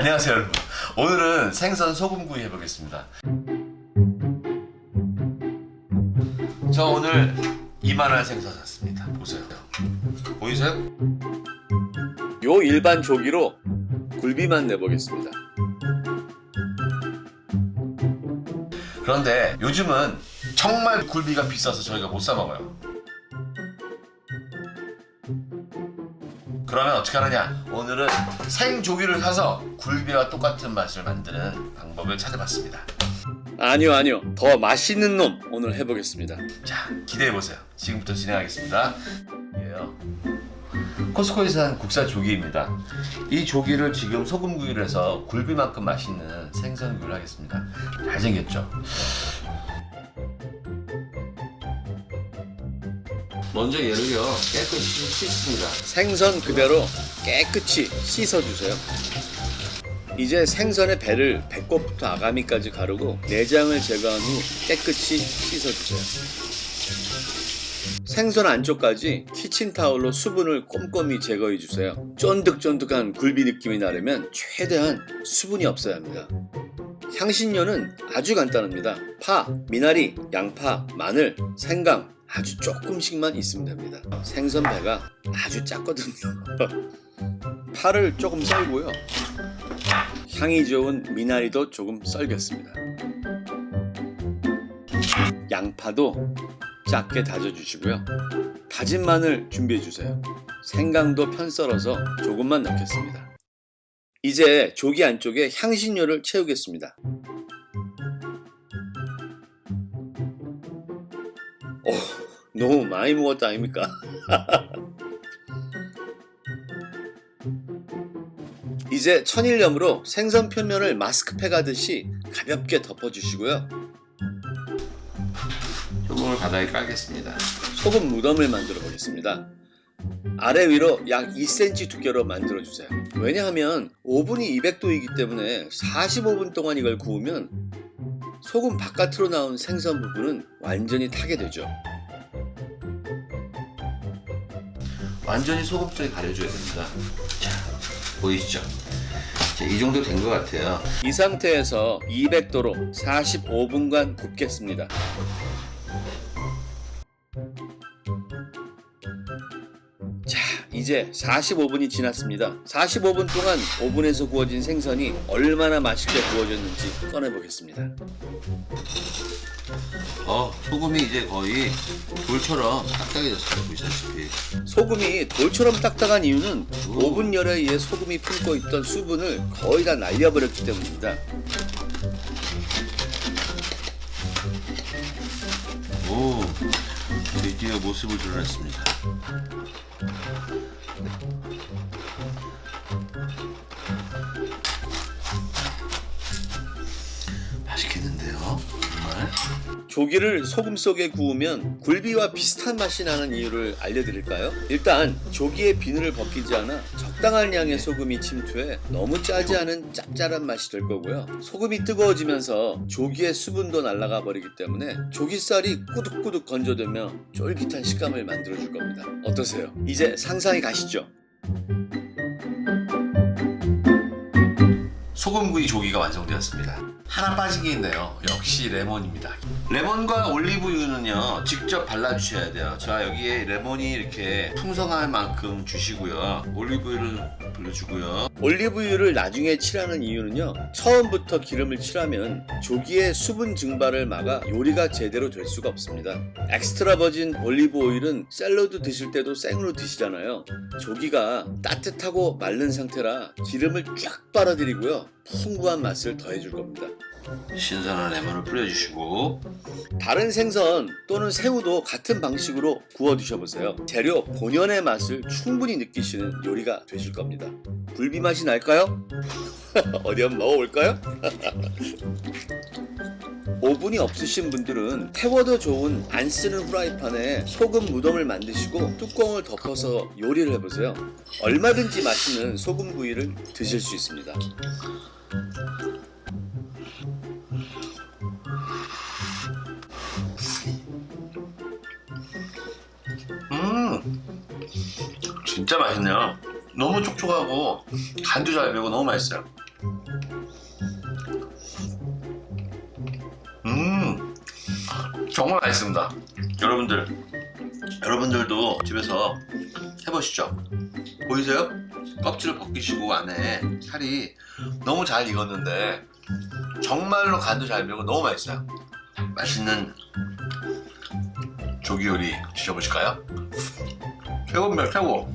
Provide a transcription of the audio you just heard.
안녕하세요 여러분. 오늘은 생선 소금구이 해보겠습니다. 저 오늘 이만한 생선 샀습니다. 보세요. 보이세요? 요 일반 조기로 굴비만 내보겠습니다. 그런데 요즘은 정말 굴비가 비싸서 저희가 못 사 먹어요. 그러면 어떻게 하느냐? 오늘은 생조기를 사서 굴비와 똑같은 맛을 만드는 방법을 찾아봤습니다. 아니요. 더 맛있는 놈 오늘 해보겠습니다. 자, 기대해보세요. 지금부터 진행하겠습니다. 이게요, 코스코에서 산 국산 조기입니다. 이 조기를 지금 소금구이를 해서 굴비만큼 맛있는 생선구이를 하겠습니다. 잘생겼죠? 먼저 얘를요 깨끗이 씻습니다. 생선 그대로 깨끗이 씻어주세요. 이제 생선의 배를 배꼽부터 아가미까지 가르고 내장을 제거한 후 깨끗이 씻어주세요. 생선 안쪽까지 키친타올로 수분을 꼼꼼히 제거해주세요. 쫀득쫀득한 굴비 느낌이 나려면 최대한 수분이 없어야 합니다. 향신료는 아주 간단합니다. 파, 미나리, 양파, 마늘, 생강 아주 조금씩만 있으면 됩니다. 생선 배가 아주 작거든요. 파를 조금 썰고요. 향이 좋은 미나리도 조금 썰겠습니다. 양파도 작게 다져주시고요. 다진 마늘 준비해주세요. 생강도 편 썰어서 조금만 넣겠습니다. 이제 조기 안쪽에 향신료를 채우겠습니다. 너무 많이 먹었다 아닙니까? 이제 천일염으로 생선 표면을 마스크팩 하듯이 가볍게 덮어주시고요. 소금을 바닥에 깔겠습니다. 소금 무덤을 만들어 보겠습니다. 아래 위로 약 2cm 두께로 만들어 주세요. 왜냐하면 오븐이 200도이기 때문에 45분 동안 이걸 구우면 소금 바깥으로 나온 생선 부분은 완전히 타게 되죠. 완전히 소금 속에 가려줘야 됩니다. 자, 보이시죠? 자, 이 정도 된 것 같아요. 이 상태에서 200도로 45분간 굽겠습니다. 자, 이제 45분이 지났습니다. 45분 동안 오븐에서 구워진 생선이 얼마나 맛있게 구워졌는지 꺼내보겠습니다. 소금이 이제 거의 돌처럼 딱딱해졌어요. 보시다시피. 소금이 돌처럼 딱딱한 이유는 오븐 열에 의해 소금이 품고 있던 수분을 거의 다 날려버렸기 때문입니다. 오, 드디어 모습을 드러냈습니다. 맛있겠는데요? 정말? 조기를 소금 속에 구우면 굴비와 비슷한 맛이 나는 이유를 알려드릴까요? 일단 조기의 비늘을 벗기지 않아 적당한 양의 소금이 침투해 너무 짜지 않은 짭짤한 맛이 될 거고요. 소금이 뜨거워지면서 조기의 수분도 날아가 버리기 때문에 조기살이 꾸덕꾸덕 건져되며 쫄깃한 식감을 만들어줄 겁니다. 어떠세요? 이제 상상이 가시죠? 소금구이 조기가 완성되었습니다. 하나 빠진 게 있네요. 역시 레몬입니다. 레몬과 올리브유는요 직접 발라주셔야 돼요. 자, 여기에 레몬이 이렇게 풍성할 만큼 주시고요. 올리브유를 불려주고요. 올리브유를 나중에 칠하는 이유는요, 처음부터 기름을 칠하면 조기의 수분 증발을 막아 요리가 제대로 될 수가 없습니다. 엑스트라 버진 올리브 오일은 샐러드 드실 때도 생으로 드시잖아요. 조기가 따뜻하고 마른 상태라 기름을 쫙 빨아들이고요, 풍부한 맛을 더해줄 겁니다. 신선한 레몬을 뿌려주시고, 다른 생선 또는 새우도 같은 방식으로 구워 드셔보세요. 재료 본연의 맛을 충분히 느끼시는 요리가 되실 겁니다. 굴비 맛이 날까요? 어디 한번 먹어볼까요? 오븐이 없으신 분들은 태워도 좋은 안 쓰는 후라이팬에 소금 무덤을 만드시고 뚜껑을 덮어서 요리를 해보세요. 얼마든지 맛있는 소금구이를 드실 수 있습니다. 진짜 맛있네요. 너무 촉촉하고 간도 잘 배고 너무 맛있어요. 정말 맛있습니다. 여러분들도 집에서 해보시죠. 보이세요? 껍질을 벗기시고 안에 살이 너무 잘 익었는데 정말로 간도 잘 배고 너무 맛있어요. 맛있는 조기 요리 드셔보실까요? 최고입니다, 최고.